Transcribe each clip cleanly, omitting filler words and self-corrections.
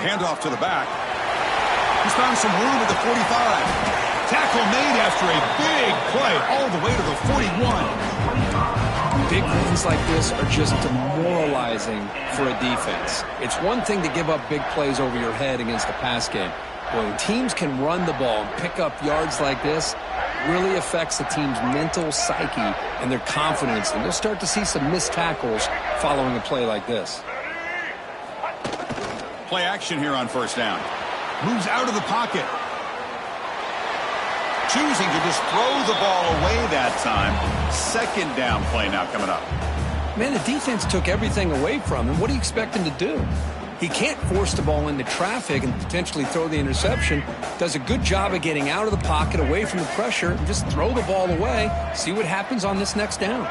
Handoff to the back. He's found some room at the 45. Tackle made after a big play all the way to the 41. Big runs like this are just demoralizing for a defense. It's one thing to give up big plays over your head against a pass game. When teams can run the ball and pick up yards like this, really affects the team's mental psyche and their confidence. And you'll start to see some missed tackles following a play like this. Play action here on first down. Moves out of the pocket. Choosing to just throw the ball away that time. Second down play now coming up. Man, the defense took everything away from him. What do you expect him to do? He can't force the ball into traffic and potentially throw the interception. Does a good job of getting out of the pocket, away from the pressure, and just throw the ball away. See what happens on this next down.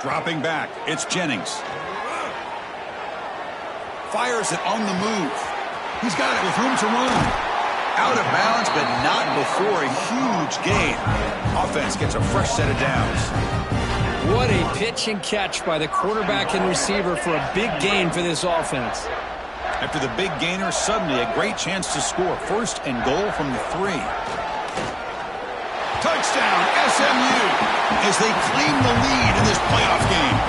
Dropping back, it's Jennings. Fires it on the move. He's got it with room to run. Out of bounds, but not before a huge gain. Offense gets a fresh set of downs. What a pitch and catch by the quarterback and receiver for a big gain for this offense. After the big gainer, suddenly a great chance to score. First and goal from the 3. Touchdown, SMU, as they claim the lead in this playoff game.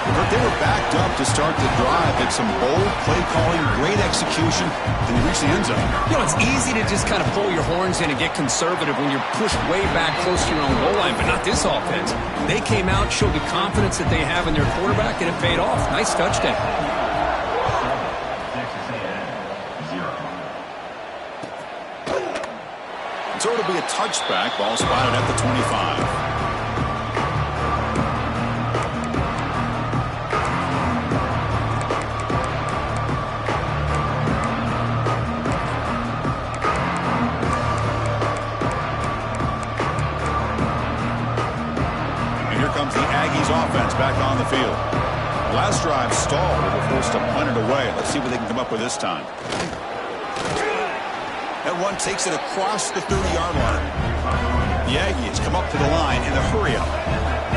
But they were backed up to start the drive. It's some bold play calling, great execution, and they reach the end zone. You know, it's easy to just kind of pull your horns in and get conservative when you're pushed way back close to your own goal line, but not this offense. They came out, showed the confidence that they have in their quarterback, and it paid off. Nice touchdown. So it'll be a touchback. Ball spotted at the 25. Comes the Aggies offense back on the field. Last drive stalled. They were forced to punt it away. Let's see what they can come up with this time. That one takes it across the 30-yard line. The Aggies come up to the line in a hurry-up.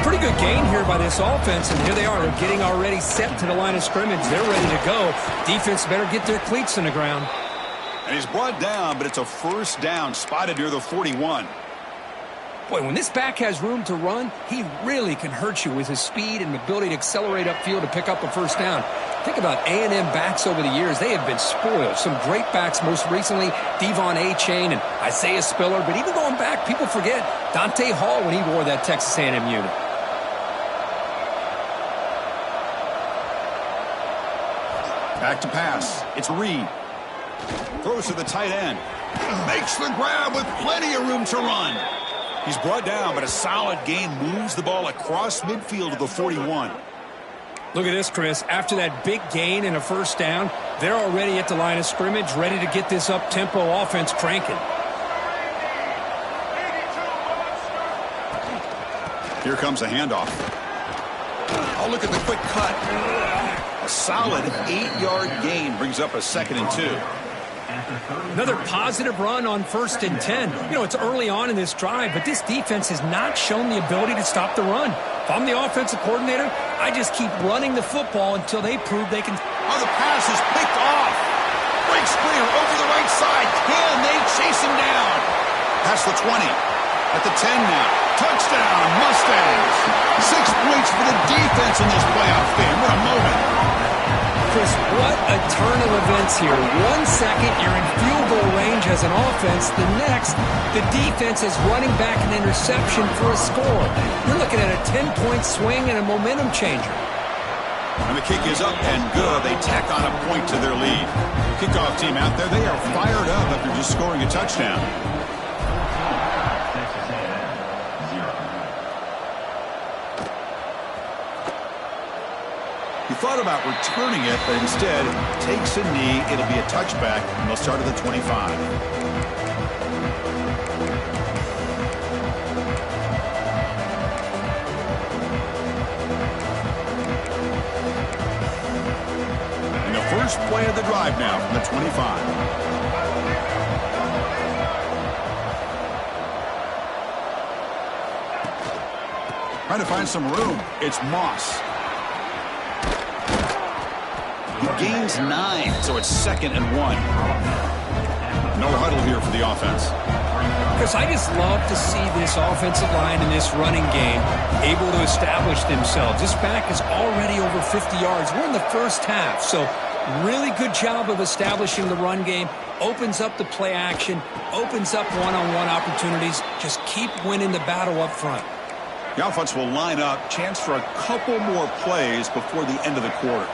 Pretty good gain here by this offense, and here they are. They're getting already set to the line of scrimmage. They're ready to go. Defense better get their cleats in the ground. And he's brought down, but it's a first down spotted near the 41. Boy, when this back has room to run, he really can hurt you with his speed and ability to accelerate upfield to pick up a first down. Think about A&M backs over the years. They have been spoiled. Some great backs, most recently Devon A-Chain and Isaiah Spiller. But even going back, people forget Dante Hall when he wore that Texas A&M unit. Back to pass. It's Reed. Throws to the tight end. Makes the grab with plenty of room to run. He's brought down, but a solid gain moves the ball across midfield to the 41. Look at this, Chris. After that big gain and a first down, they're already at the line of scrimmage, ready to get this up-tempo offense cranking. Here comes a handoff. Oh, look at the quick cut. A solid 8-yard gain brings up a 2nd and 2. Another positive run on 1st and 10. You know, it's early on in this drive, but this defense has not shown the ability to stop the run. If I'm the offensive coordinator, I just keep running the football until they prove they can. Oh, the pass is picked off. Breaks clear over the right side. Can they chase him down? Past the 20. At the 10 now. Touchdown, Mustangs. 6 points for the defense in this playoff game. What a moment. Chris, what a turn of events here. 1 second, you're in field goal range as an offense. The next, the defense is running back an interception for a score. You're looking at a 10-point swing and a momentum changer. And the kick is up and good. They tack on a point to their lead. Kickoff team out there, they are fired up after just scoring a touchdown. He thought about returning it, but instead takes a knee. It'll be a touchback, and they'll start at the 25. And the first play of the drive now from the 25. Trying to find some room. It's Moss. Gains 9, so it's 2nd and 1. No huddle here for the offense. Because I just love to see this offensive line in this running game able to establish themselves. This back is already over 50 yards. We're in the first half, so really good job of establishing the run game. Opens up the play action, opens up one-on-one opportunities. Just keep winning the battle up front. The offense will line up. Chance for a couple more plays before the end of the quarter.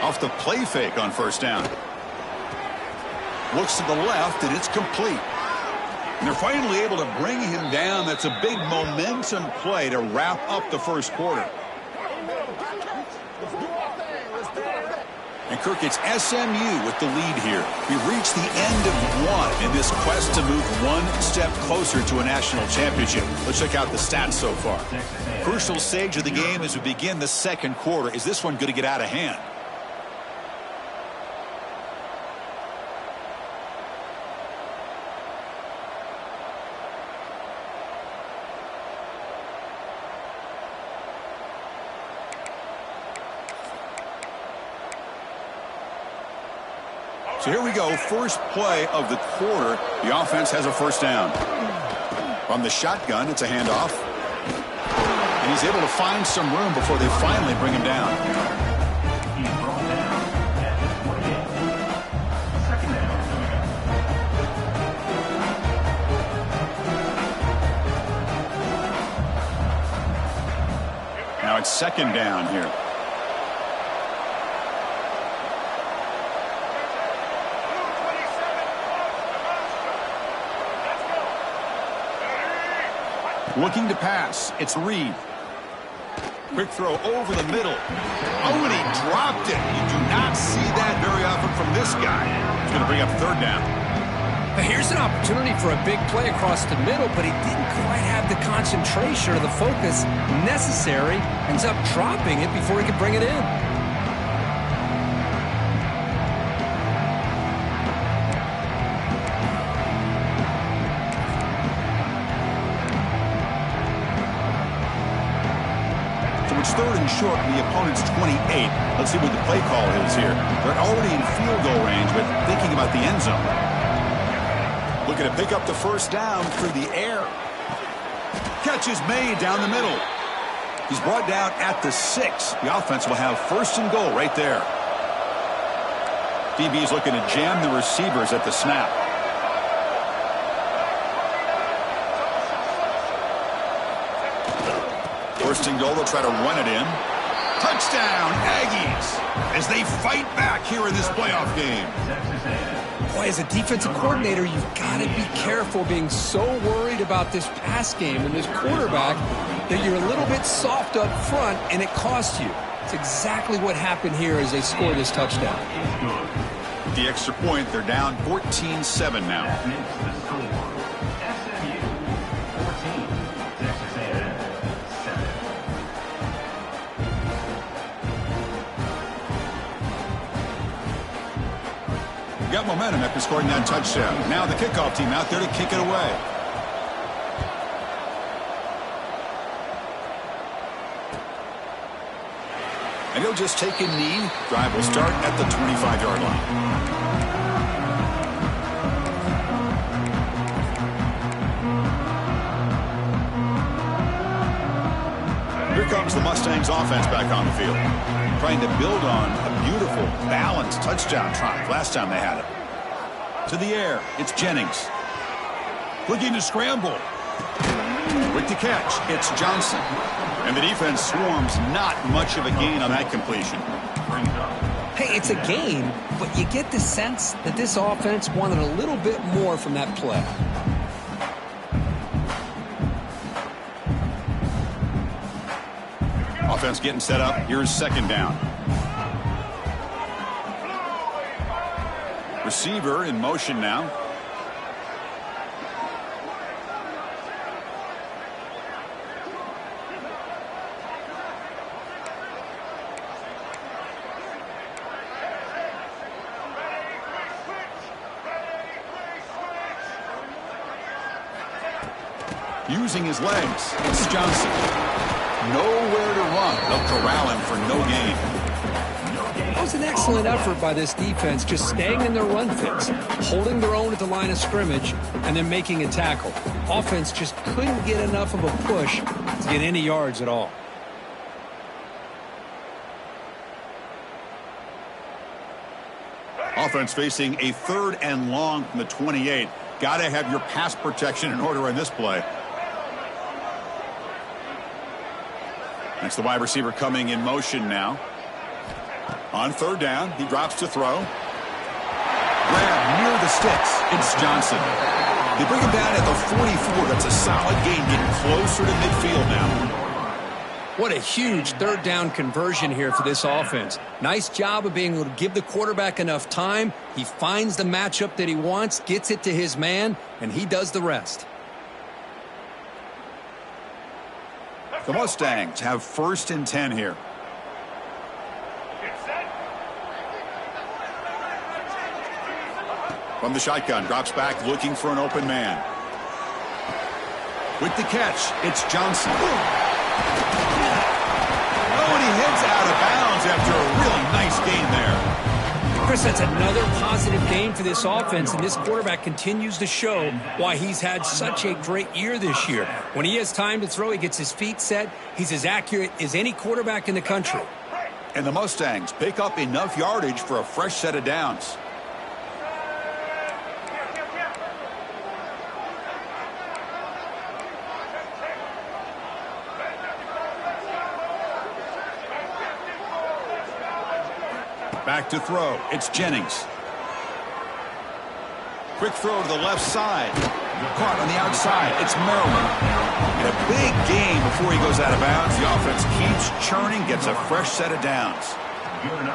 Off the play fake on first down. Looks to the left, and it's complete. And they're finally able to bring him down. That's a big momentum play to wrap up the first quarter. And Kirk, it's SMU with the lead here. We've reached the end of one in this quest to move one step closer to a national championship. Let's check out the stats so far. Crucial stage of the game as we begin the second quarter. Is this one going to get out of hand? So here we go, first play of the quarter. The offense has a first down. From the shotgun, it's a handoff. And he's able to find some room before they finally bring him down. Now it's second down here. Looking to pass. It's Reed. Quick throw over the middle. Oh, and he dropped it. You do not see that very often from this guy. He's going to bring up third down. Now here's an opportunity for a big play across the middle, but he didn't quite have the concentration or the focus necessary. Ends up dropping it before he could bring it in. It's third and short from the opponent's 28. Let's see what the play call is here. They're already in field goal range, but thinking about the end zone. Looking to pick up the first down through the air. Catch is made down the middle. He's brought down at the 6. The offense will have first and goal right there. DB's looking to jam the receivers at the snap. First and goal, they'll try to run it in. Touchdown, Aggies, as they fight back here in this playoff game. Boy, as a defensive coordinator, you've got to be careful being so worried about this pass game and this quarterback that you're a little bit soft up front, and it costs you. It's exactly what happened here as they score this touchdown. With the extra point, they're down 14-7 now. Got momentum after scoring that touchdown. Now the kickoff team out there to kick it away. And he'll just take a knee. Drive will start at the 25-yard line. Here comes the Mustangs offense back on the field. Trying to build on a beautiful, balanced touchdown drive last time they had it. To the air, it's Jennings. Looking to scramble. Quick to catch, it's Johnson. And the defense swarms, not much of a gain on that completion. Hey, it's a gain, but you get the sense that this offense wanted a little bit more from that play. Offense getting set up. Here's second down. Receiver in motion now. using his legs. It's Johnson. Nowhere to run. They'll corral him for no gain. That was an excellent effort by this defense, just staying in their run fits, holding their own at the line of scrimmage, and then making a tackle. Offense just couldn't get enough of a push to get any yards at all. Offense facing a 3rd and long from the 28. Got to have your pass protection in order in this play. That's the wide receiver coming in motion now. On 3rd down, he drops to throw. Grab near the sticks. It's Johnson. They bring him down at the 44. That's a solid gain, getting closer to midfield now. What a huge 3rd down conversion here for this offense. Nice job of being able to give the quarterback enough time. He finds the matchup that he wants, gets it to his man, and he does the rest. The Mustangs have 1st and 10 here. From the shotgun, drops back looking for an open man. With the catch, it's Johnson. Oh, and he heads out of bounds after a really nice gain there. Chris, that's another positive game for this offense, and this quarterback continues to show why he's had such a great year this year. When he has time to throw, he gets his feet set. He's as accurate as any quarterback in the country. And the Mustangs pick up enough yardage for a fresh set of downs. Back to throw. It's Jennings. Quick throw to the left side. Caught on the outside. It's Merriman. And a big gain before he goes out of bounds. The offense keeps churning, gets a fresh set of downs.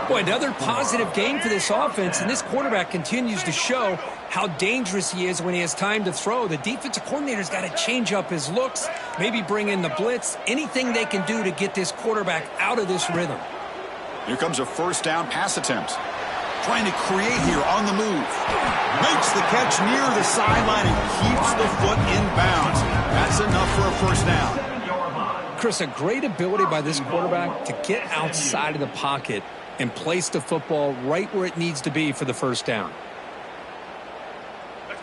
Boy, another positive game for this offense, and this quarterback continues to show how dangerous he is when he has time to throw. The defensive coordinator's got to change up his looks, maybe bring in the blitz, anything they can do to get this quarterback out of this rhythm. Here comes a 1st down pass attempt. Trying to create here on the move. Makes the catch near the sideline and keeps the foot in bounds. That's enough for a 1st down. Chris, a great ability by this quarterback to get outside of the pocket and place the football right where it needs to be for the 1st down.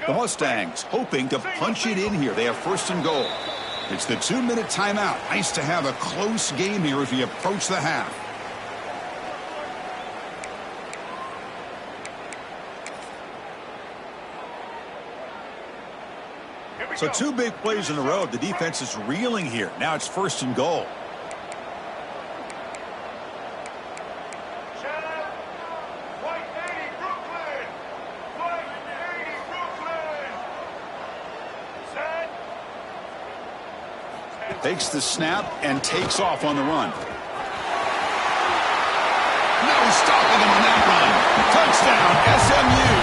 The Mustangs hoping to punch it in here. They have 1st and goal. It's the 2-minute timeout. Nice to have a close game here as we approach the half. So 2 big plays in a row. The defense is reeling here. Now it's 1st and goal. Takes the snap and takes off on the run. No stopping him on that run. Touchdown, SMU.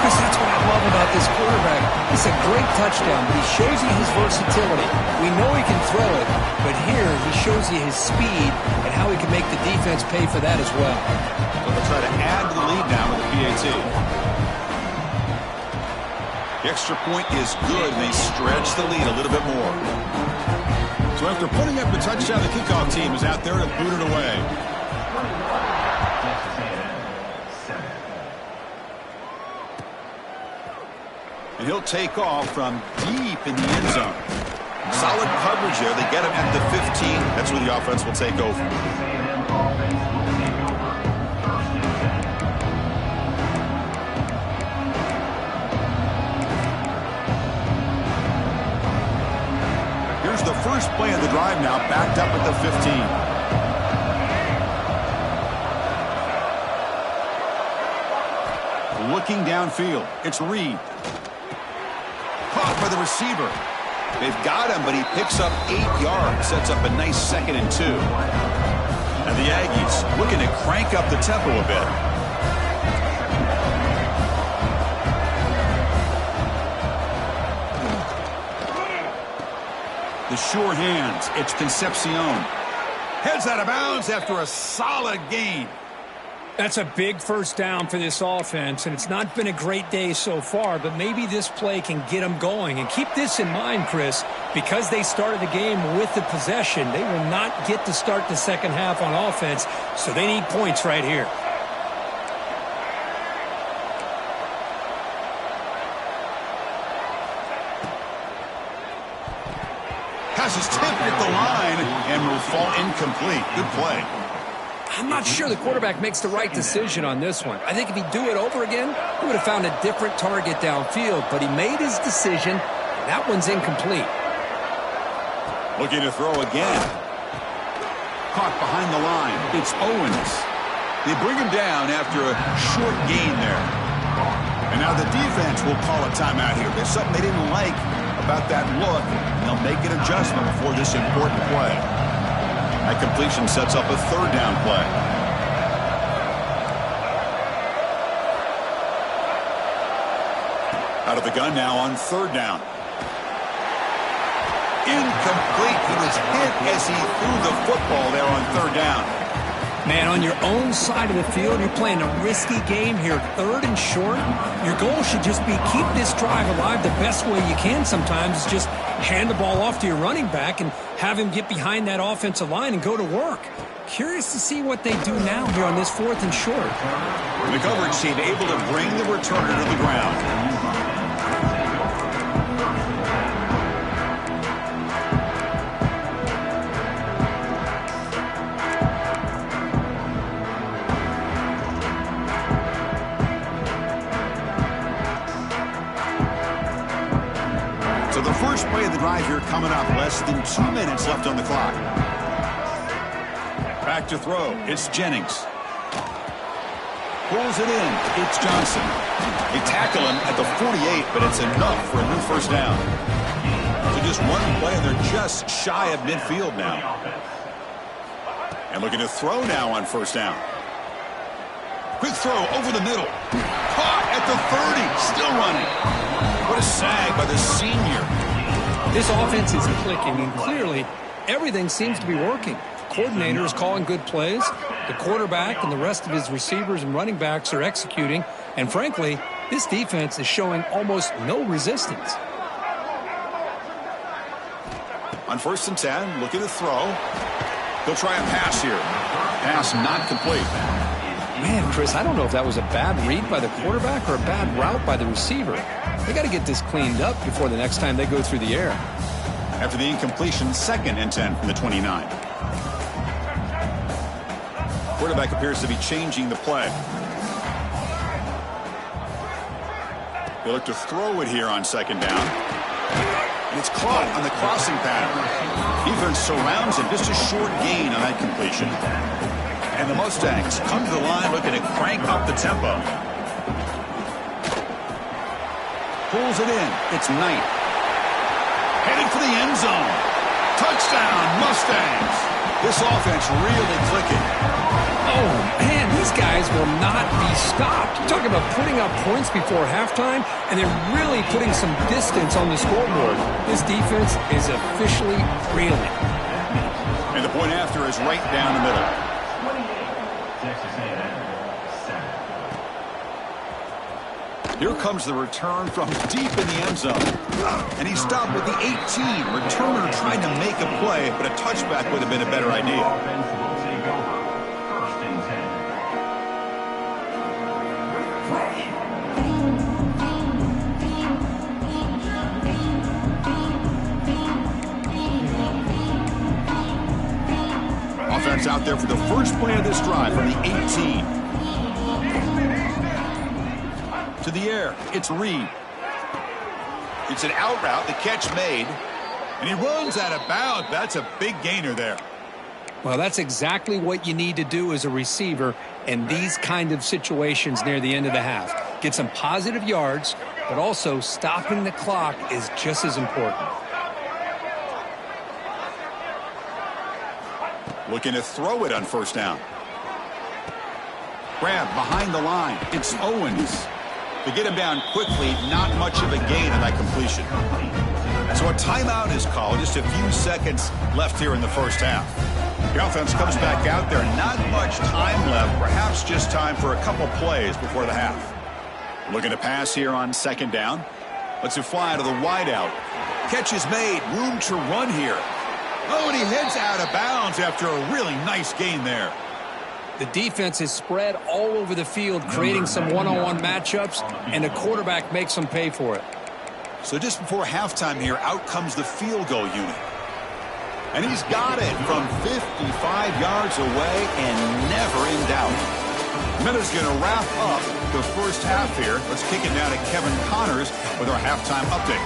Chris, that's what I love about this quarterback. It's a great touchdown, but he shows you his versatility. We know he can throw it, but here he shows you his speed and how he can make the defense pay for that as well. They'll try to add to the lead now with the PAT. The extra point is good, and they stretch the lead a little bit more. So after putting up the touchdown, the kickoff team is out there to boot it away. And he'll take off from deep in the end zone. Solid coverage there. They get him at the 15. That's where the offense will take over. Here's the first play of the drive now, backed up at the 15. Looking downfield. It's Reed. Caught by the receiver. They've got him, but he picks up 8 yards. Sets up a nice 2nd and 2. And the Aggies looking to crank up the tempo a bit. The sure hands. It's Concepcion. Heads out of bounds after a solid gain. That's a big first down for this offense, and it's not been a great day so far, but maybe this play can get them going. And keep this in mind, Chris, because they started the game with the possession, they will not get to start the second half on offense, so they need points right here. Pass is tipped at the line and will fall incomplete. Good play. I'm not sure the quarterback makes the right decision on this one. I think if he'd do it over again, he would have found a different target downfield, but he made his decision, and that one's incomplete. Looking to throw again. Caught behind the line. It's Owens. They bring him down after a short gain there. And now the defense will call a timeout here. There's something they didn't like about that look, and they'll make an adjustment for this important play. That completion sets up a third down play. Out of the gun now on third down. Incomplete. He was hit as he threw the football there on third down. Man, on your own side of the field, you're playing a risky game here, third and short. Your goal should just be keep this drive alive the best way you can sometimes. Is just hand the ball off to your running back and have him get behind that offensive line and go to work. Curious to see what they do now here on this fourth and short. The coverage team able to bring the returner to the ground. First play of the drive here coming up. Less than 2 minutes left on the clock. Back to throw. It's Jennings. Pulls it in. It's Johnson. They tackle him at the 48, but it's enough for a new first down. So just one play, and they're just shy of midfield now. And looking to throw now on first down. Quick throw over the middle. Caught at the 30. Still running. What a sag by the senior. This offense is clicking, and clearly everything seems to be working. The coordinator is calling good plays. The quarterback and the rest of his receivers and running backs are executing. And frankly, this defense is showing almost no resistance. On 1st and 10, looking to throw. They'll try a pass here. Pass not complete. Man, Chris, I don't know if that was a bad read by the quarterback or a bad route by the receiver. They got to get this cleaned up before the next time they go through the air. After the incompletion, 2nd and 10 from the 29. Quarterback appears to be changing the play. They look to throw it here on 2nd down. And it's caught on the crossing pattern. Defense surrounds him. Just a short gain on that completion. And the Mustangs come to the line looking to crank up the tempo. Pulls it in. It's Knight. Heading for the end zone. Touchdown, Mustangs. This offense really clicking. Oh, man, these guys will not be stopped. You're talking about putting up points before halftime, and they're really putting some distance on the scoreboard. This defense is officially reeling. And the point after is right down the middle. Here comes the return from deep in the end zone. And he stopped with the 18. Returner tried to make a play, but a touchback would have been a better idea. Offense out there for the first play of this drive from the 18. To the air, it's Reed. It's an out route, the catch made, and he runs out of bounds. That's a big gainer there. Well, that's exactly what you need to do as a receiver in these kind of situations near the end of the half. Get some positive yards, but also stopping the clock is just as important. Looking to throw it on first down. Grab behind the line. It's Owens. To get him down quickly, not much of a gain on that completion. So a timeout is called. Just a few seconds left here in the first half. The offense comes back out there. Not much time left. Perhaps just time for a couple plays before the half. Looking to pass here on second down. Lets it fly to the wideout. Catch is made. Room to run here. Oh, and he heads out of bounds after a really nice gain there. The defense is spread all over the field, creating some one-on-one matchups, and the quarterback makes them pay for it. So just before halftime here, out comes the field goal unit. And he's got it from 55 yards away and never in doubt. Minutes going to wrap up the first half here. Let's kick it now to Kevin Connors with our halftime update.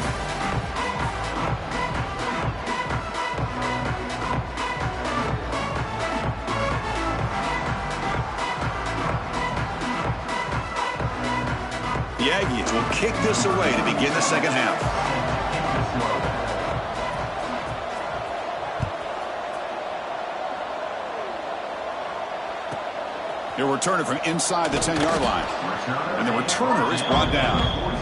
The Aggies will kick this away to begin the second half. He'll return it from inside the 10-yard line. And the returner is brought down.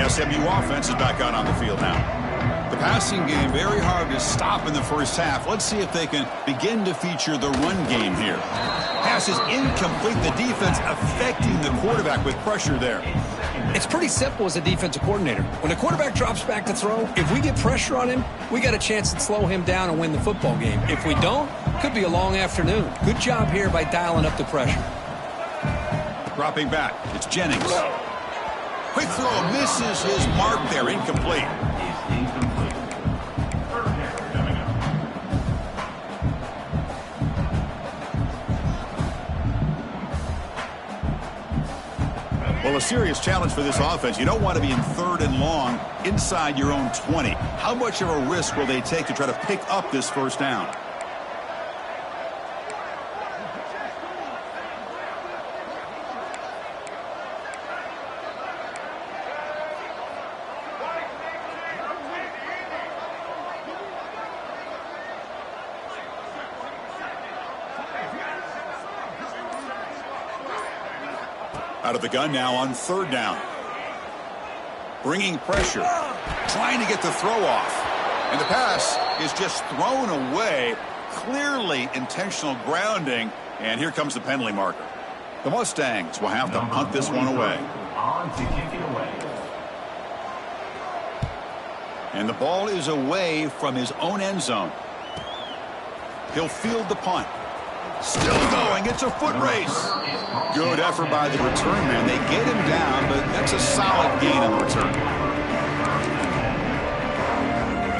SMU offense is back out on the field now. The passing game very hard to stop in the first half. Let's see if they can begin to feature the run game here. Pass is incomplete. The defense affecting the quarterback with pressure there. It's pretty simple as a defensive coordinator. When the quarterback drops back to throw, if we get pressure on him, we got a chance to slow him down and win the football game. If we don't, could be a long afternoon. Good job here by dialing up the pressure. Dropping back, it's Jennings. Quick throw, misses his mark there, incomplete. Well, a serious challenge for this offense. You don't want to be in 3rd and long inside your own 20. How much of a risk will they take to try to pick up this first down? Out of the gun now on 3rd down. Bringing pressure. Trying to get the throw off. And the pass is just thrown away. Clearly intentional grounding. And here comes the penalty marker. The Mustangs will have to punt this one away. And the ball is away from his own end zone. He'll field the punt. Still going. It's a foot race. Good effort by the return man. They get him down, but that's a solid gain on the return.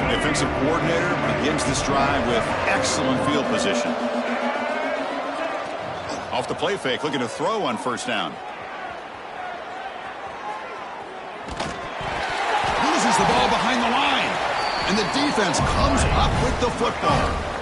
The offensive coordinator begins this drive with excellent field position. Off the play fake, looking to throw on 1st down. Loses the ball behind the line. And the defense comes up with the football.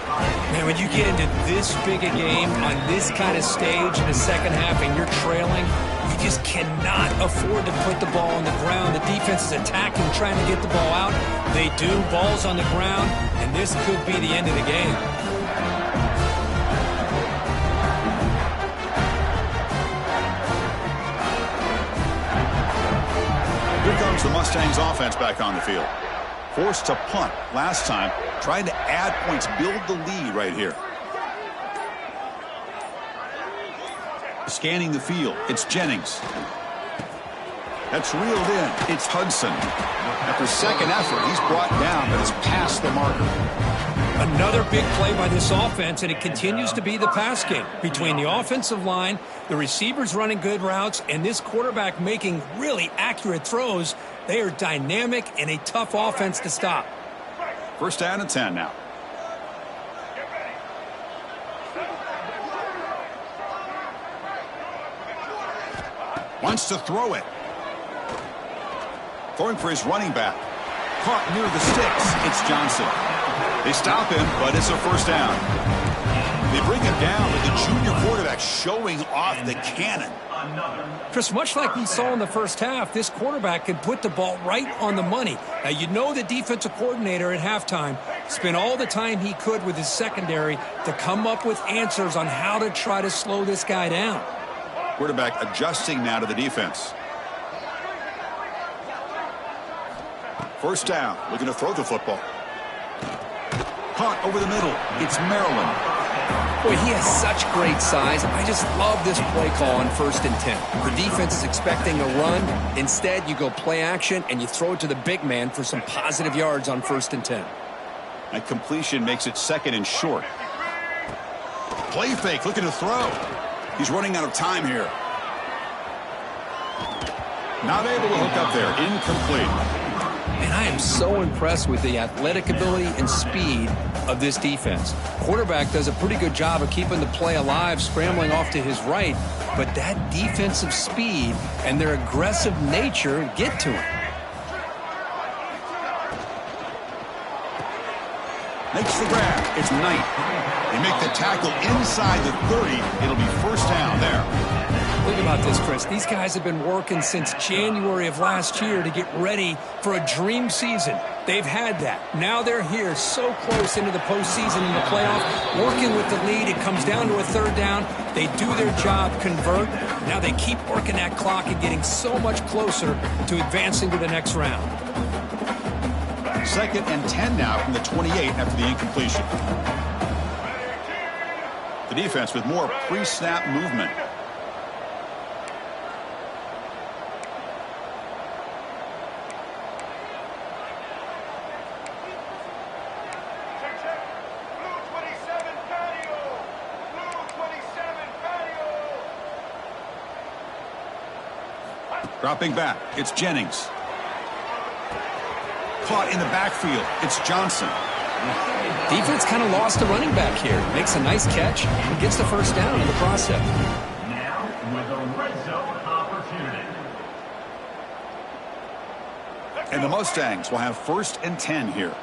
Man, when you get into this big a game on this kind of stage in the second half and you're trailing, you just cannot afford to put the ball on the ground. The defense is attacking, trying to get the ball out. They do. Ball's on the ground, and this could be the end of the game. Here comes the Mustangs offense back on the field. Forced to punt last time, trying to add points, build the lead right here. Scanning the field, it's Jennings. That's reeled in, it's Hudson. After second effort, he's brought down, but it's past the marker. Another big play by this offense, and it continues to be the pass game. Between the offensive line, the receivers running good routes, and this quarterback making really accurate throws, they are dynamic and a tough offense to stop. 1st down and 10 now. Wants to throw it. Throwing for his running back. Caught near the sticks. It's Johnson. They stop him, but it's a first down. They bring him down with the junior quarterback showing off the cannon. Chris, much like we saw in the first half, this quarterback can put the ball right on the money. Now, you know the defensive coordinator at halftime spent all the time he could with his secondary to come up with answers on how to try to slow this guy down. Quarterback adjusting now to the defense. First down, looking to throw the football. Caught over the middle. It's Maryland. Boy, he has such great size. I just love this play call on 1st and 10. The defense is expecting a run. Instead, you go play action, and you throw it to the big man for some positive yards on 1st and 10. That completion makes it 2nd and short. Play fake, looking to throw. He's running out of time here. Not able to hook up there. Incomplete. And I am so impressed with the athletic ability and speed of this defense. Quarterback does a pretty good job of keeping the play alive, scrambling off to his right, but that defensive speed and their aggressive nature get to him. Makes the grab. It's Knight. They make the tackle inside the 30. It'll be first down there. Think about this, Chris. These guys have been working since January of last year to get ready for a dream season. They've had that. Now they're here so close into the postseason and the playoff, working with the lead. It comes down to a 3rd down. They do their job, convert. Now they keep working that clock and getting so much closer to advancing to the next round. 2nd and 10 now from the 28 after the incompletion. The defense with more pre-snap movement. Dropping back, it's Jennings. Caught in the backfield, it's Johnson. Defense kind of lost a running back here. Makes a nice catch and gets the first down in the process. Now with a red zone opportunity. And the Mustangs will have 1st and 10 here.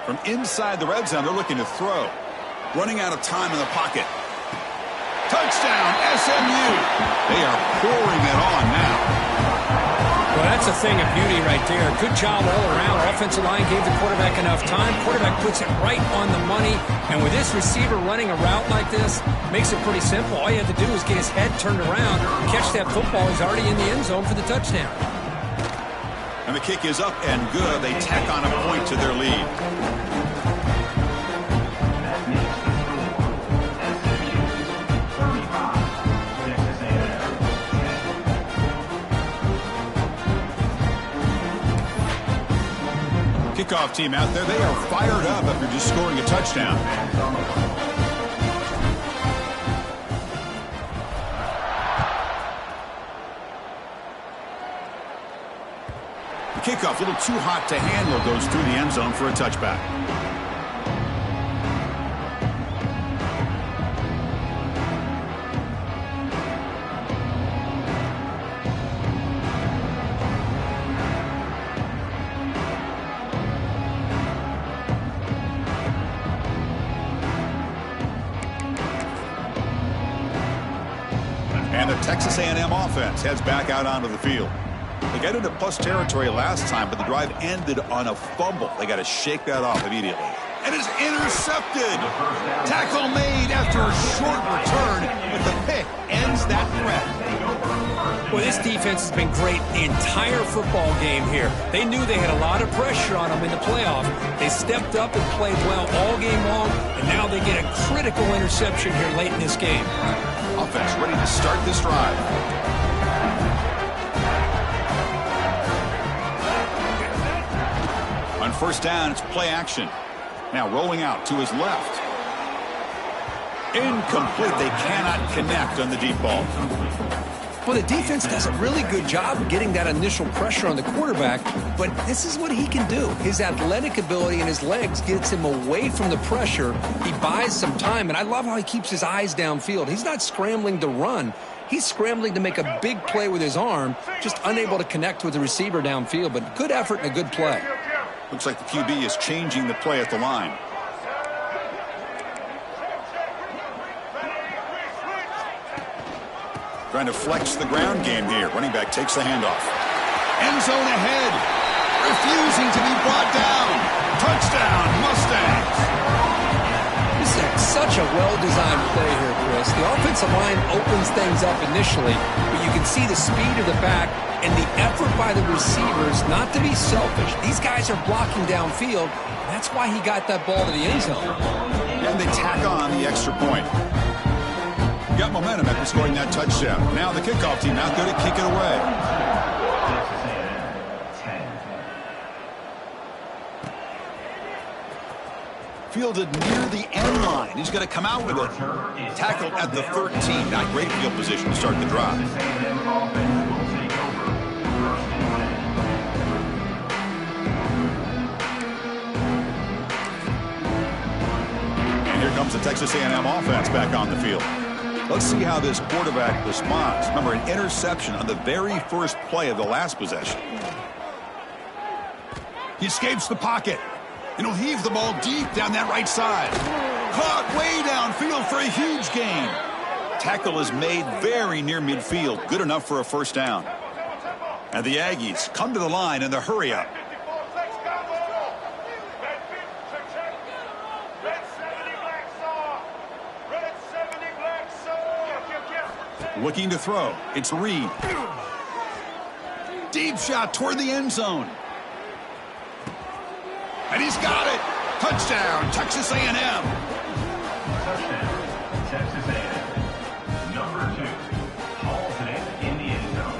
From inside the red zone, they're looking to throw. Running out of time in the pocket. Touchdown, SMU. They are pouring it on now. Well, that's a thing of beauty right there. Good job all around. Offensive line gave the quarterback enough time. Quarterback puts it right on the money. And with this receiver running a route like this, makes it pretty simple. All you have to do is get his head turned around, catch that football. He's already in the end zone for the touchdown. And the kick is up and good. They tack on a point to their lead. Kickoff team out there. They are fired up after just scoring a touchdown. Kickoff, a little too hot to handle, goes through the end zone for a touchback. And the Texas A&M offense heads back out onto the field. They got into plus territory last time, but the drive ended on a fumble. They got to shake that off immediately. And it's intercepted. Tackle made after a short return, but the pick ends that threat. Well, this defense has been great the entire football game here. They knew they had a lot of pressure on them in the playoff. They stepped up and played well all game long, and now they get a critical interception here late in this game. Offense ready to start this drive. On first down, it's play action. Now rolling out to his left. Incomplete. They cannot connect on the deep ball. Well, the defense does a really good job of getting that initial pressure on the quarterback, but this is what he can do. His athletic ability and his legs gets him away from the pressure. He buys some time, and I love how he keeps his eyes downfield. He's not scrambling to run. He's scrambling to make a big play with his arm, just unable to connect with the receiver downfield, but good effort and a good play. Looks like the QB is changing the play at the line. Trying to flex the ground game here. Running back takes the handoff. End zone ahead. Refusing to be brought down. Touchdown, Mustangs. This is such a well-designed play here, Chris. The offensive line opens things up initially, but you can see the speed of the back and the effort by the receivers not to be selfish. These guys are blocking downfield. That's why he got that ball to the end zone. And they tack on the extra point. Got momentum after scoring that touchdown. Now the kickoff team out there to kick it away. Fielded near the end line. He's going to come out with it. Tackled at the 13. Not great field position to start the drive. And here comes the Texas A&M offense back on the field. Let's see how this quarterback responds. Remember, an interception on the very first play of the last possession. He escapes the pocket. And he'll heave the ball deep down that right side. Caught way downfield for a huge gain. Tackle is made very near midfield. Good enough for a first down. And the Aggies come to the line in the hurry up. Looking to throw. It's Reed. Deep shot toward the end zone. And he's got it. Touchdown, Texas A&M. Touchdown, Texas A&M. Number 2, hauls it in the end zone.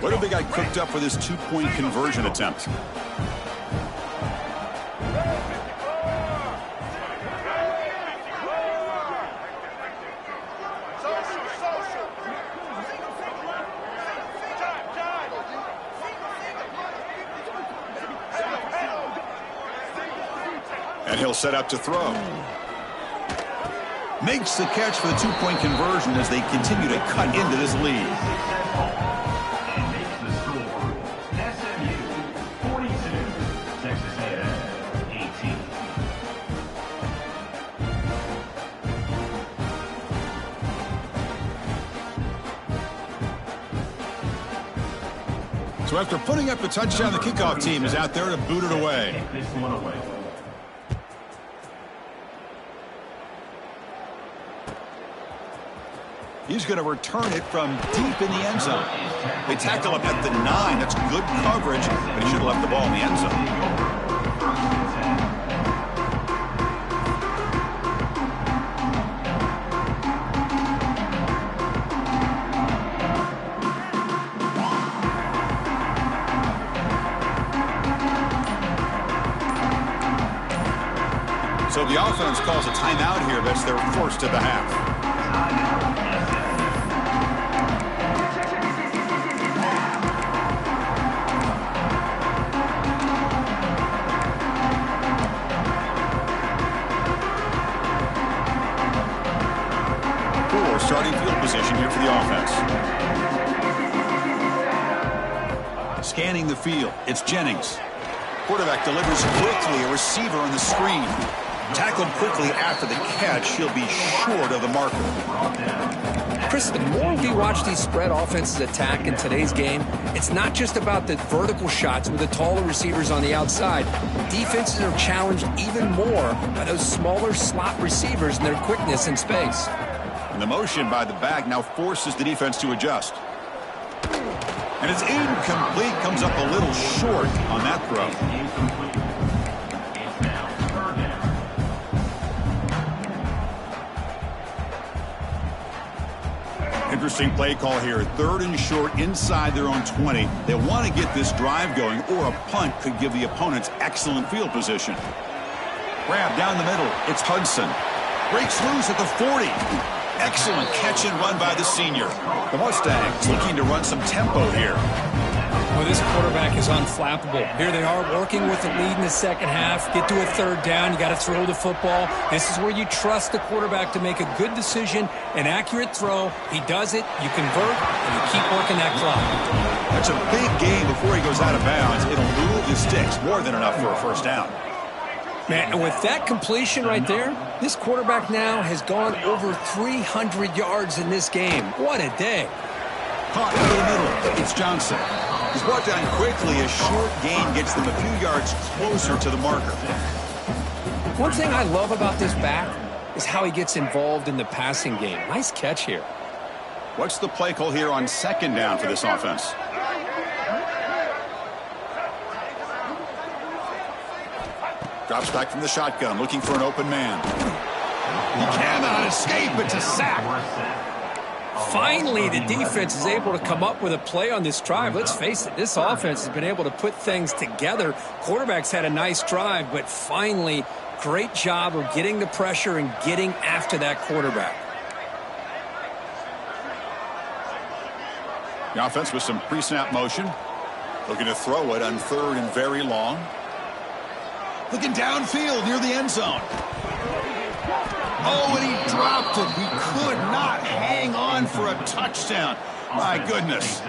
What have they got cooked up for this two-point conversion attempt? And he'll set up to throw. Makes the catch for the two-point conversion as they continue to cut into this lead. And makes the score. SMU 42, Texas A&M 18. So after putting up a touchdown, the kickoff team is out there to boot it away. Take this one away. He's going to return it from deep in the end zone. They tackle him at the 9. That's good coverage, but he should have left the ball in the end zone. So the offense calls a timeout here. That's their first of the half. Starting field position here for the offense. Scanning the field. It's Jennings. Quarterback delivers quickly. A receiver on the screen. Tackled quickly after the catch. He'll be short of the marker. Chris, the more we watch these spread offenses attack in today's game, it's not just about the vertical shots with the taller receivers on the outside. Defenses are challenged even more by those smaller slot receivers and their quickness in space. And the motion by the back now forces the defense to adjust. And it's incomplete. Comes up a little short on that throw. It's now third down. Interesting play call here. 3rd and short inside their own 20. They want to get this drive going, or a punt could give the opponents excellent field position. Grab down the middle. It's Hudson. Breaks loose at the 40. Excellent catch and run by the senior. The Mustangs looking to run some tempo here. Well, this quarterback is unflappable. Here they are working with the lead in the second half. Get to a 3rd down. You got to throw the football. This is where you trust the quarterback to make a good decision, an accurate throw. He does it. You convert, and you keep working that clock. That's a big gain before he goes out of bounds. It'll move the sticks. More than enough for a 1st down. Man, and with that completion right there, this quarterback now has gone over 300 yards in this game. What a day. Caught into the middle. It's Johnson. He's brought down quickly. A short gain gets them a few yards closer to the marker. One thing I love about this back is how he gets involved in the passing game. Nice catch here. What's the play call here on 2nd down for this offense? Drops back from the shotgun, looking for an open man. He cannot escape. It's a sack. Finally, the defense is able to come up with a play on this drive. Let's face it, this offense has been able to put things together. Quarterback's had a nice drive, but finally, great job of getting the pressure and getting after that quarterback. The offense with some pre-snap motion. Looking to throw it on 3rd and very long. Looking downfield near the end zone. Oh, and he dropped it. He could not hang on for a touchdown. My goodness.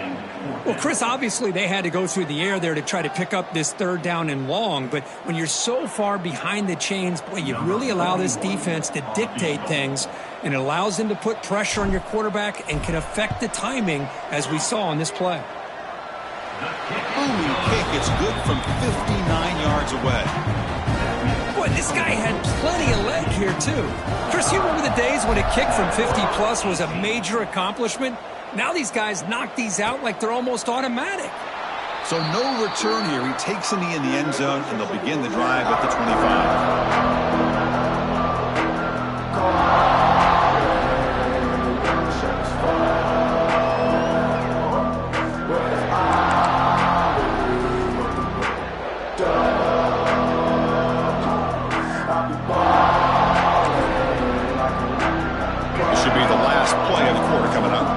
Well, Chris, obviously they had to go through the air there to try to pick up this 3rd down and long, but when you're so far behind the chains, boy, you really allow this defense to dictate things, and it allows them to put pressure on your quarterback and can affect the timing, as we saw on this play. Booming kick. It's good from 59 yards away. Boy, this guy had plenty of leg here, too. Chris, you remember the days when a kick from 50-plus was a major accomplishment? Now these guys knock these out like they're almost automatic. So no return here. He takes a knee in the end zone, and they'll begin the drive at the 25. This should be the last play of the quarter coming up.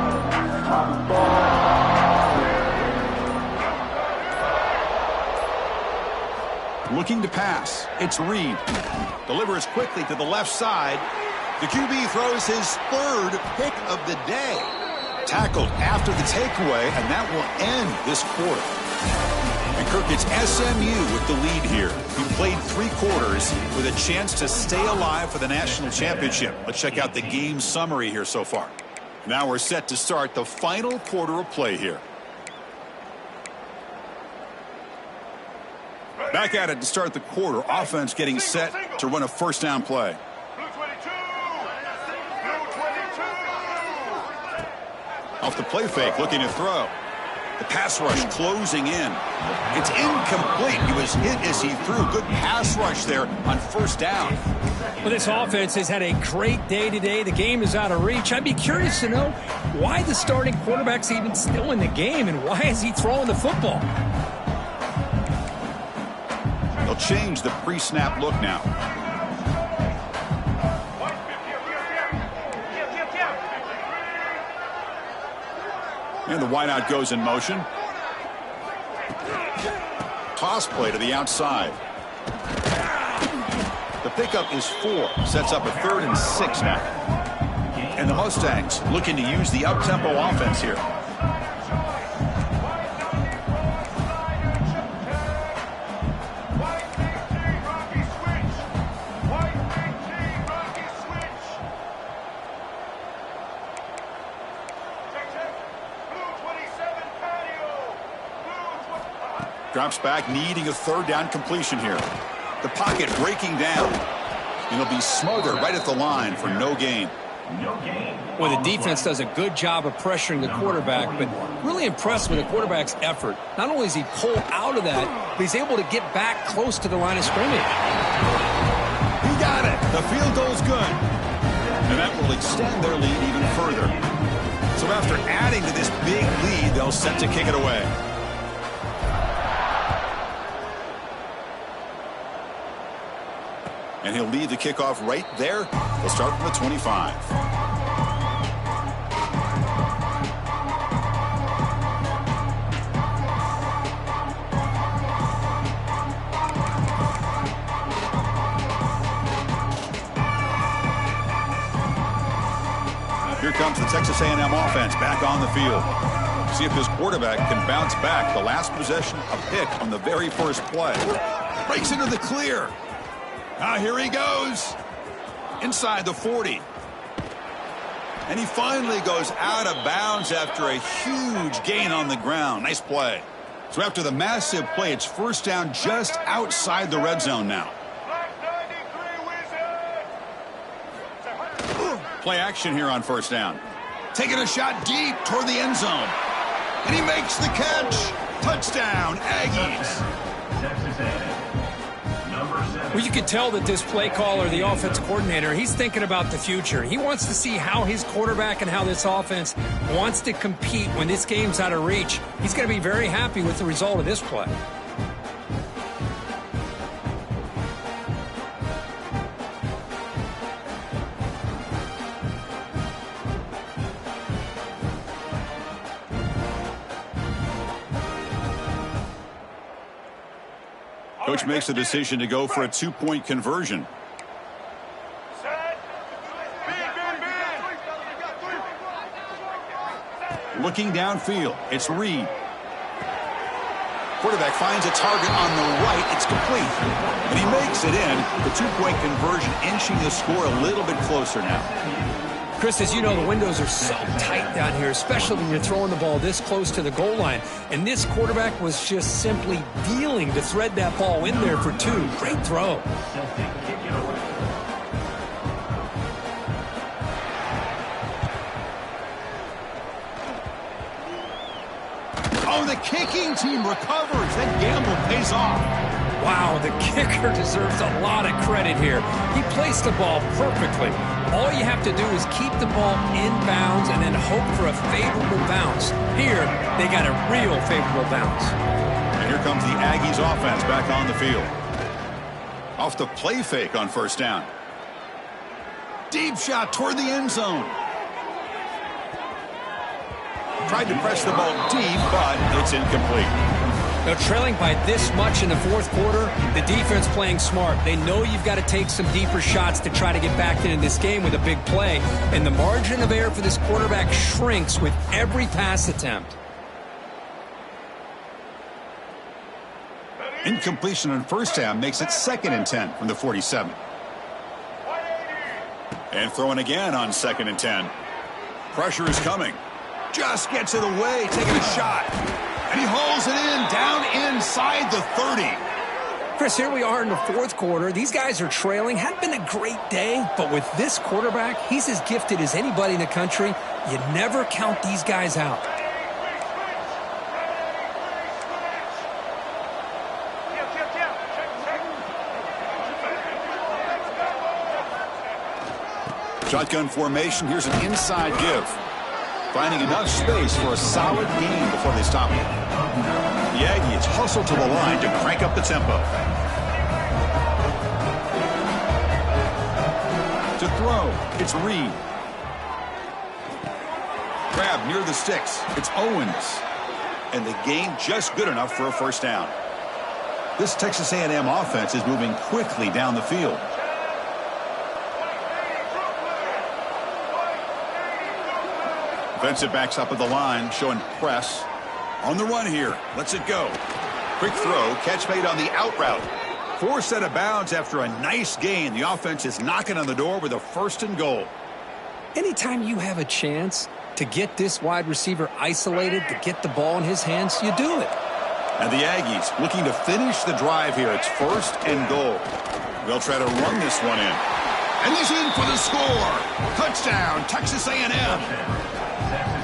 Looking to pass. It's Reed. Delivers quickly to the left side. The QB throws his 3rd pick of the day. Tackled after the takeaway, and that will end this quarter. And Kirk, it's SMU with the lead here. He played 3 quarters with a chance to stay alive for the national championship. Let's check out the game summary here so far. Now we're set to start the final quarter of play here. Back at it to start the quarter. Offense getting set to run a 1st down play. Off the play fake, looking to throw. The pass rush closing in. It's incomplete. He was hit as he threw. Good pass rush there on 1st down. Well, this offense has had a great day today. The game is out of reach. I'd be curious to know why the starting quarterback's even still in the game and why is he throwing the football? They'll change the pre-snap look now. And the wideout goes in motion. Toss play to the outside. The pickup is 4. Sets up a 3rd and 6 now. And the Mustangs looking to use the up-tempo offense here. Drops back, needing a 3rd down completion here. The pocket breaking down. And he'll be smothered right at the line for no gain. Well, the defense does a good job of pressuring the quarterback, but really impressed with the quarterback's effort. Not only does he pull out of that, but he's able to get back close to the line of scrimmage. He got it. The field goal's good. And that will extend their lead even further. So after adding to this big lead, they'll set to kick it away. And he'll lead the kickoff right there. They'll start from the 25. Here comes the Texas A&M offense back on the field. See if this quarterback can bounce back. The last possession, a pick on the very first play. Breaks into the clear. Now here he goes. Inside the 40. And he finally goes out of bounds after a huge gain on the ground. Nice play. So after the massive play, it's first down just outside the red zone now. Play action here on first down. Taking a shot deep toward the end zone. And he makes the catch. Touchdown, Aggies. Texas A&M, number 7. Well, you could tell that this play caller, the offense coordinator, he's thinking about the future. He wants to see how his quarterback and how this offense wants to compete when this game's out of reach. He's going to be very happy with the result of this play. Coach makes the decision to go for a two-point conversion. Looking downfield, it's Reed. Quarterback finds a target on the right. It's complete. And he makes it in. The two-point conversion inching the score a little bit closer now. Chris, as you know, the windows are so tight down here, especially when you're throwing the ball this close to the goal line. And this quarterback was just simply dealing to thread that ball in there for two. Great throw. Oh, the kicking team recovers. That gamble pays off. Wow, the kicker deserves a lot of credit here. He placed the ball perfectly. All you have to do is keep the ball in bounds and then hope for a favorable bounce. Here, they got a real favorable bounce. And here comes the Aggies offense back on the field. Off the play fake on first down. Deep shot toward the end zone. Tried to press the ball deep, but it's incomplete. Now, trailing by this much in the fourth quarter, the defense playing smart. They know you've got to take some deeper shots to try to get back into this game with a big play. And the margin of error for this quarterback shrinks with every pass attempt. Incompletion on first down makes it 2nd and 10 from the 47. And throwing again on 2nd and 10. Pressure is coming. Just gets it away, taking a shot. And he hauls it in, down inside the 30. Chris, here we are in the fourth quarter. These guys are trailing. Hadn't been a great day, but with this quarterback, he's as gifted as anybody in the country. You never count these guys out. Shotgun formation. Here's an inside give. Finding enough space for a solid gain before they stop it. The Aggies hustle to the line to crank up the tempo. To throw, it's Reed. Grab near the sticks, it's Owens. And the gain just good enough for a first down. This Texas A&M offense is moving quickly down the field. Defensive backs up at the line, showing press. On the run here. Lets it go. Quick throw. Catch made on the out route. Forced out of bounds after a nice gain. The offense is knocking on the door with a 1st and goal. Anytime you have a chance to get this wide receiver isolated, to get the ball in his hands, you do it. And the Aggies looking to finish the drive here. It's 1st and goal. They'll try to run this one in. And he's in for the score. Touchdown, Texas A&M.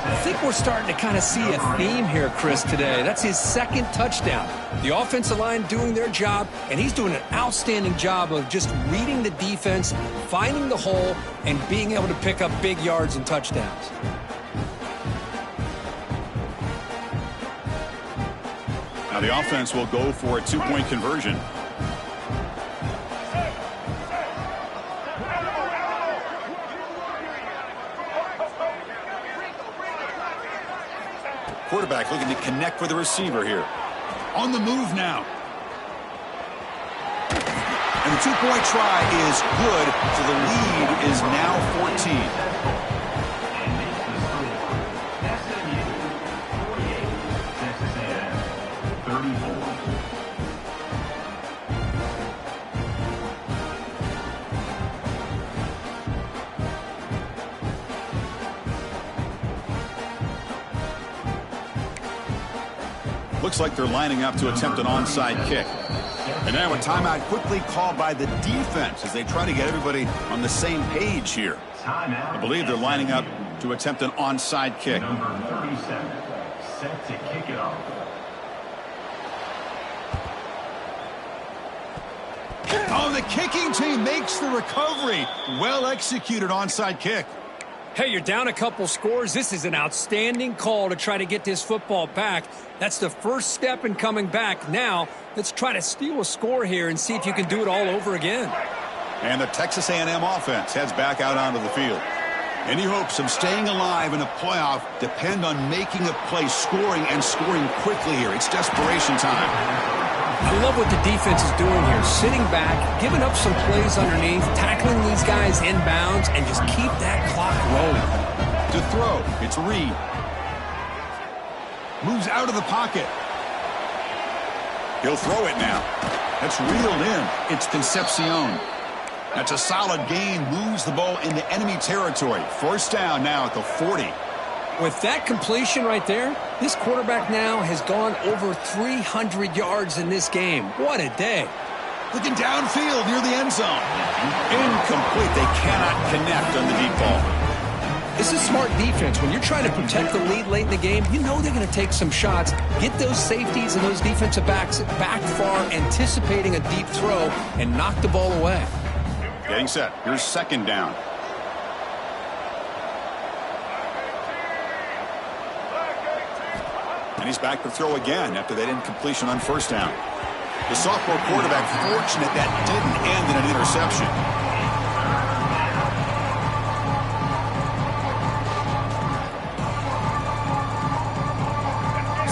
I think we're starting to kind of see a theme here, Chris, today. That's his 2nd touchdown. The offensive line doing their job, and he's doing an outstanding job of just reading the defense, finding the hole, and being able to pick up big yards and touchdowns. Now the offense will go for a two-point conversion. Quarterback looking to connect with the receiver here. On the move now. And the two-point try is good, so the lead is now 14. Looks like they're lining up to attempt an onside kick. And now a timeout quickly called by the defense as they try to get everybody on the same page here. I believe they're lining up to attempt an onside kick. Number 37, set to kick it off. Oh, the kicking team makes the recovery. Well executed onside kick. Hey, you're down a couple scores. This is an outstanding call to try to get this football back. That's the first step in coming back. Now, let's try to steal a score here and see if you can do it all over again. And the Texas A&M offense heads back out onto the field. Any hopes of staying alive in a playoff depend on making a play, scoring, and scoring quickly here. It's desperation time. I love what the defense is doing here. Sitting back, giving up some plays underneath, tackling these guys inbounds, and just keep that clock rolling. To throw, it's Reed. Moves out of the pocket. He'll throw it now. That's reeled in. It's Concepcion. That's a solid gain. Moves the ball into enemy territory. First down now at the 40. With that completion right there, this quarterback now has gone over 300 yards in this game. What a day. Looking downfield near the end zone. Incomplete. They cannot connect on the deep ball. This is smart defense. When you're trying to protect the lead late in the game, you know they're going to take some shots, get those safeties and those defensive backs back far, anticipating a deep throw, and knock the ball away. Getting set. Here's second down. And he's back to throw again after that incompletion on first down. The sophomore quarterback fortunate that didn't end in an interception.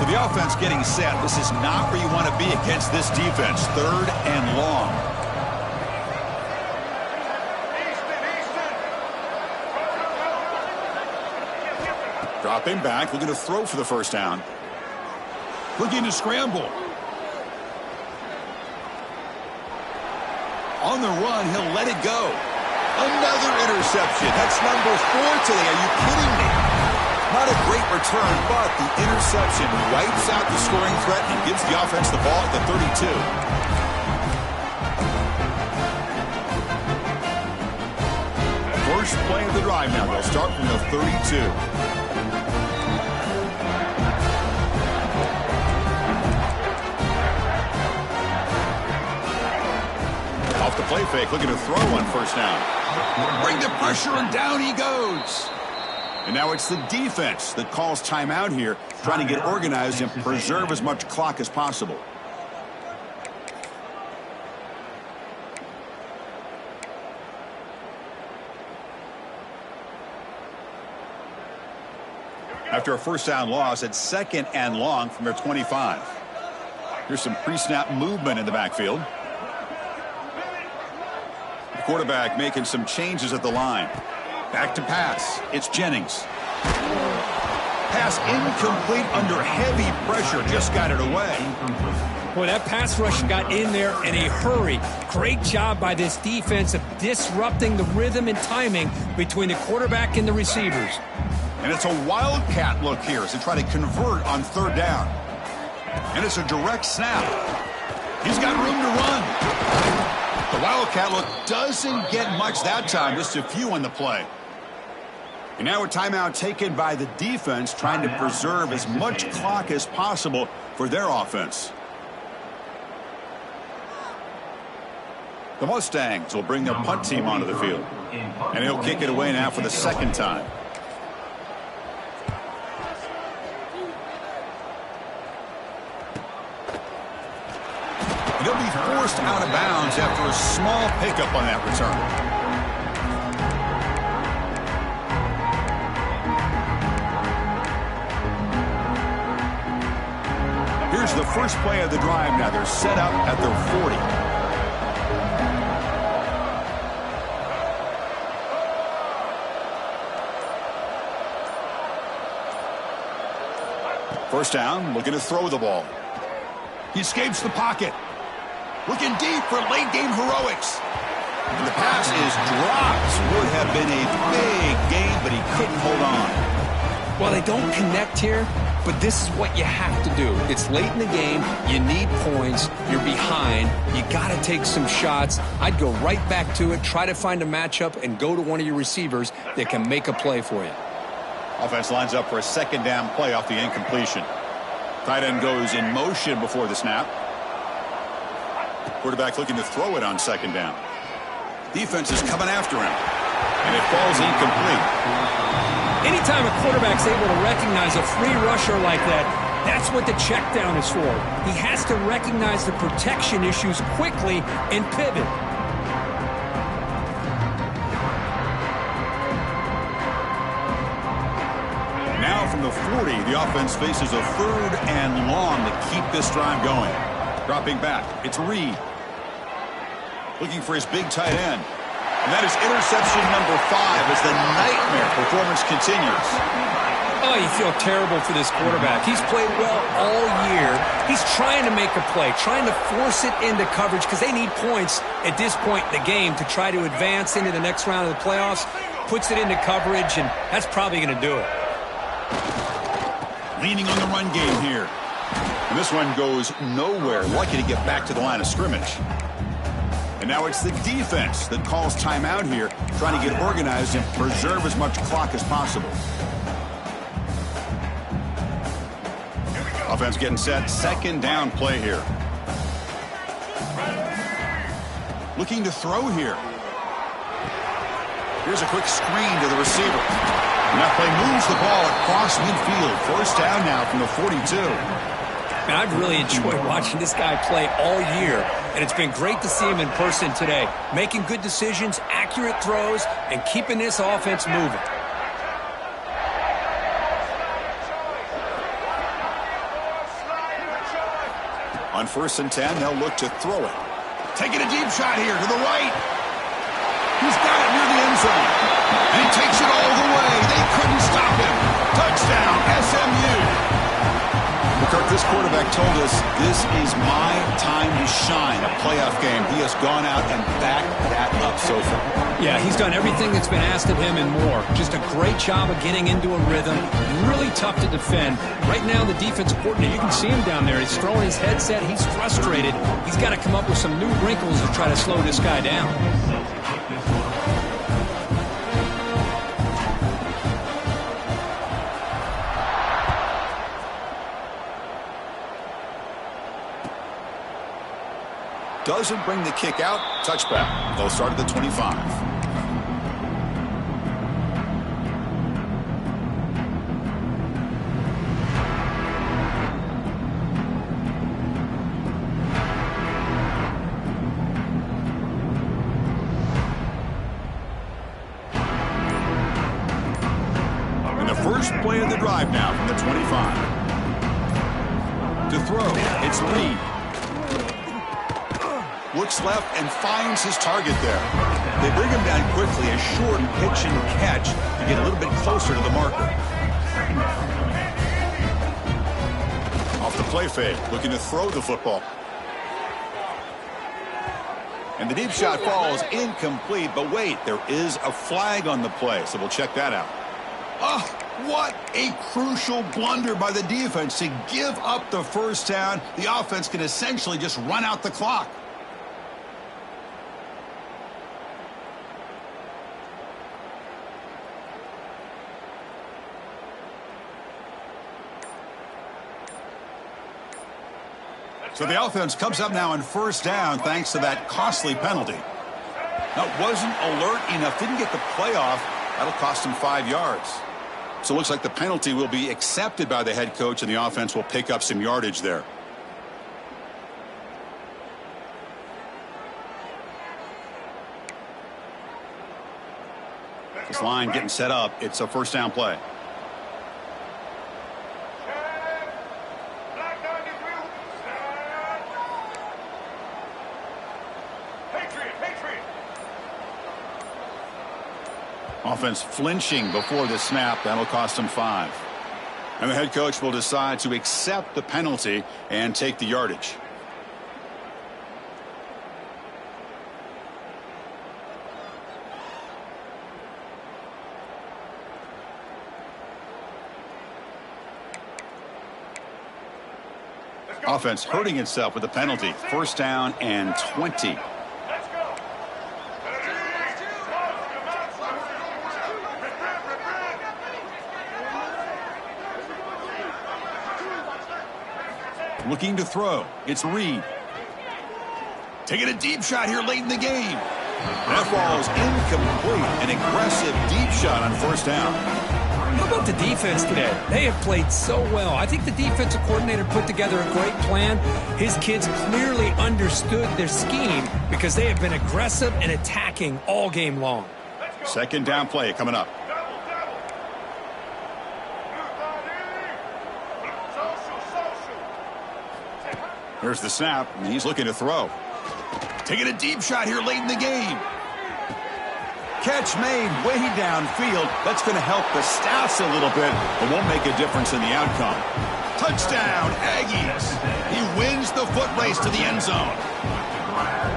So the offense getting set. This is not where you want to be against this defense. Third and long. Dropping back, looking to throw for the first down. Looking to scramble. On the run, he'll let it go. Another interception. That's number 4 today. Are you kidding me? Not a great return, but the interception wipes out the scoring threat and gives the offense the ball at the 32. First play of the drive now. They'll start from the 32. Off the play fake, looking to throw on first down. Bring the pressure, and down he goes. And now it's the defense that calls timeout here, trying to get organized and preserve as much clock as possible. After a first down loss, it's second and long from their 25. Here's some pre-snap movement in the backfield. The quarterback making some changes at the line. Back to pass. It's Jennings. Pass incomplete under heavy pressure. Just got it away. Boy, that pass rush got in there in a hurry. Great job by this defense of disrupting the rhythm and timing between the quarterback and the receivers. And it's a wildcat look here as they try to convert on third down. And it's a direct snap. He's got room to run. The wildcat look doesn't get much that time, just a few on the play. And now a timeout taken by the defense, trying to preserve as much clock as possible for their offense. The Mustangs will bring their punt team onto the field. And he'll kick it away now for the second time. be forced out of bounds after a small pickup on that return. Here's the first play of the drive now. They're set up at their 40. First down, looking to throw the ball. He escapes the pocket. Looking deep for late-game heroics. And the pass is dropped. Would have been a big gain, but he couldn't hold on. Well, they don't connect here, but this is what you have to do. It's late in the game. You need points. You're behind. You got to take some shots. I'd go right back to it, try to find a matchup, and go to one of your receivers that can make a play for you. Offense lines up for a second down play off the incompletion. Tight end goes in motion before the snap. Quarterback looking to throw it on second down. Defense is coming after him. And it falls incomplete. Anytime a quarterback's able to recognize a free rusher like that, that's what the check down is for. He has to recognize the protection issues quickly and pivot. Now from the 40, the offense faces a third and long to keep this drive going. Dropping back, it's Reed. Looking for his big tight end. And that is interception number 5 as the nightmare performance continues. Oh, you feel terrible for this quarterback. He's played well all year. He's trying to make a play, trying to force it into coverage because they need points at this point in the game to try to advance into the next round of the playoffs. Puts it into coverage, and that's probably going to do it. Leaning on the run game here. And this one goes nowhere. Lucky to get back to the line of scrimmage. And now it's the defense that calls timeout here, trying to get organized and preserve as much clock as possible. Offense getting set. Second down play here. Looking to throw here. Here's a quick screen to the receiver. And that play moves the ball across midfield. First down now from the 42. And I've really enjoyed watching this guy play all year, and it's been great to see him in person today, making good decisions, accurate throws, and keeping this offense moving. On 1st and 10, they'll look to throw it. Taking a deep shot here to the right. He's got it near the end zone. And he takes it all the way. They couldn't stop him. Touchdown, SMU. Kirk, this quarterback told us this is my time to shine, a playoff game. He has gone out and backed that up so far. Yeah, he's done everything that's been asked of him and more. Just a great job of getting into a rhythm. Really tough to defend. Right now, the defense coordinator, you can see him down there. He's throwing his headset. He's frustrated. He's got to come up with some new wrinkles to try to slow this guy down. Doesn't bring the kick out. Touchback. They'll start at the 25. And the first play of the drive now from the 25. To throw, it's Reed. Looks left and finds his target there. They bring him down quickly, a short pitch and catch to get a little bit closer to the marker. Off the play fake, looking to throw the football. And the deep shot falls incomplete, but wait, there is a flag on the play, so we'll check that out. Oh, what a crucial blunder by the defense to give up the first down. The offense can essentially just run out the clock. So the offense comes up now on first down thanks to that costly penalty. Now, wasn't alert enough, didn't get the playoff. That'll cost him 5 yards. So it looks like the penalty will be accepted by the head coach, and the offense will pick up some yardage there. Defense line getting set up. It's a first down play. Offense flinching before the snap. That'll cost them 5. And the head coach will decide to accept the penalty and take the yardage. Offense hurting itself with the penalty. First down and 20. Looking to throw. It's Reed. Taking a deep shot here late in the game. That ball is incomplete. An aggressive deep shot on first down. How about the defense today? They have played so well. I think the defensive coordinator put together a great plan. His kids clearly understood their scheme because they have been aggressive and attacking all game long. Second down play coming up. Here's the snap, and he's looking to throw. Taking a deep shot here late in the game. Catch made way downfield. That's going to help the stats a little bit, but won't make a difference in the outcome. Touchdown, Aggies. He wins the foot race to the end zone.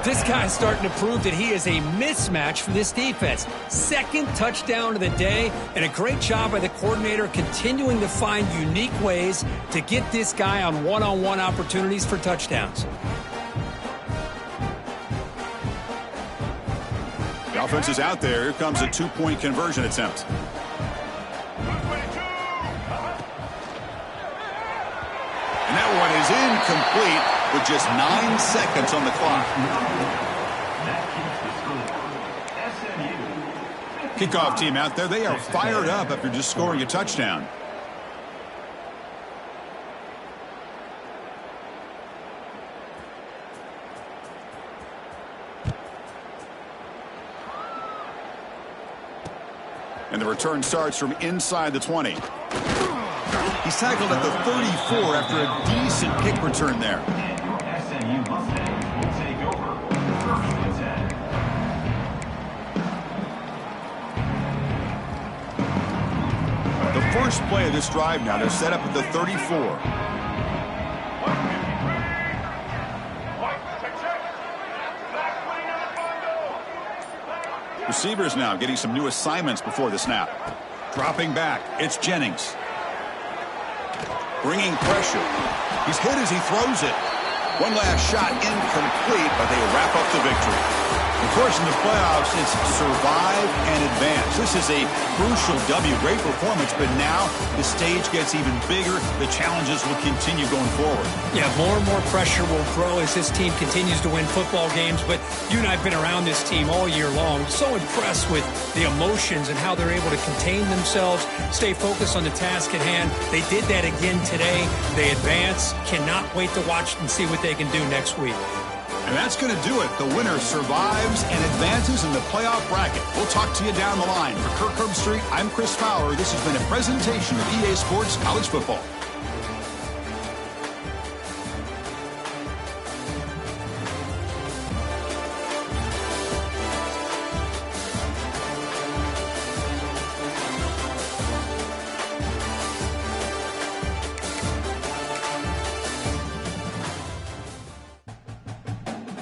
This guy's starting to prove that he is a mismatch for this defense. Second touchdown of the day, and a great job by the coordinator continuing to find unique ways to get this guy on one-on-one opportunities for touchdowns. The offense is out there. Here comes a two-point conversion attempt. And that one is incomplete with just 9 seconds on the clock. Kickoff team out there. They are fired up after just scoring a touchdown. And the return starts from inside the 20. He's tackled at the 34 after a decent kick return there. SMU Mustangs will take over first and 10. The first play of this drive now, they're set up at the 34. Receivers now getting some new assignments before the snap. Dropping back, it's Jennings. Bringing pressure. He's hit as he throws it. One last shot incomplete, but they wrap up the victory. Of course, in the playoffs, it's survive and advance. This is a crucial W. Great performance, but now the stage gets even bigger. The challenges will continue going forward. Yeah, more and more pressure will grow as this team continues to win football games, but you and I have been around this team all year long. So impressed with the emotions and how they're able to contain themselves, stay focused on the task at hand. They did that again today. They advance. Cannot wait to watch and see what they can do next week. And that's going to do it. The winner survives and advances in the playoff bracket. We'll talk to you down the line. For Kirk Herbstreit, I'm Chris Fowler. This has been a presentation of EA Sports College Football.